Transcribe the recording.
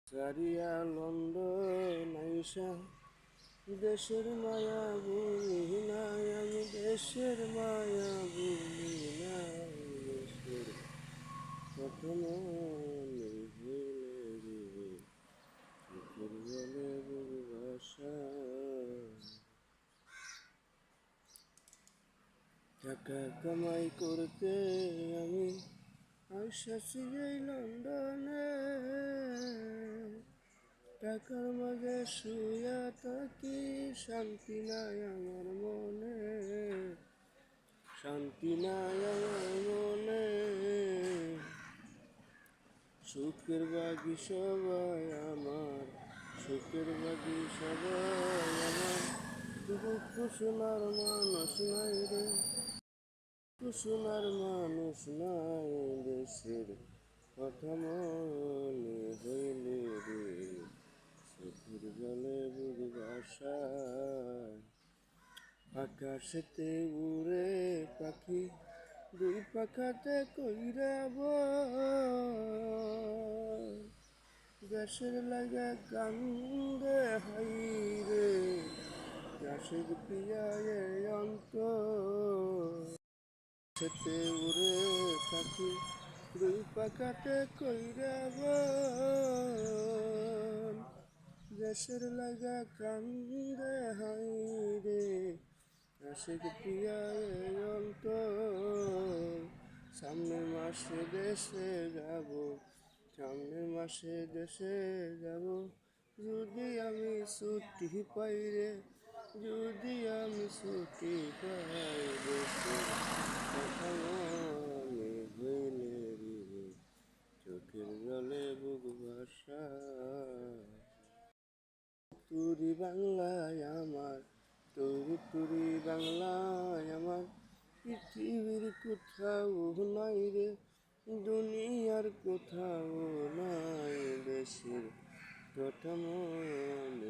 সারিয়া London আইসা দেশের মায়া ভুলি নাই আমি, দেশের মায়া ভুলি নাই, দেশের কথা মনে হইলে রে চোখের জলে বুক ভাষা। টাকা কামাই করতে আমি আইসাছি এই লন্ডনে, টাকার মাঝে শুয়া থাকি, শান্তি নাই আমার মনে, শান্তি নাই আমার মনে। সুখের বাগি সবাই আমার, সুখের বাগি সবাই আমার, দুঃখ শোনার মানুষ নাই রে, শোনার মানুষ নাই, দেশের কথা মনে হইলে রে চোখের জলে বুক ভাষায়। আকাশেতে উড়ে পাখি দুই পাখাতে কইরা বল, দেশের লাগা কান্দে হাই রে দেশের পিয়ায়ে অন্তর। সেতে উড়ে পাখি দুই পাখাতে কইরা বল, দেশের লাগা কান্দে হাই রে আশিক পিয়ায়ে অন্তর। সামনের মাসে দেশে যাব, সামনের মাসে দেশে যাব, যদি আমি ছুটি পাই রে, যদি আমি ছুটি পাই, দেশের কথা মনে হইলে রে চোখের জলে বুক ভাষা। তুরি বাংলায় আমার, তুরি তুরি বাংলায় আমার, পৃথিবীর কোথাও নাই রে, দুনিয়ার কোথাও নাই, দেশের কথা মনে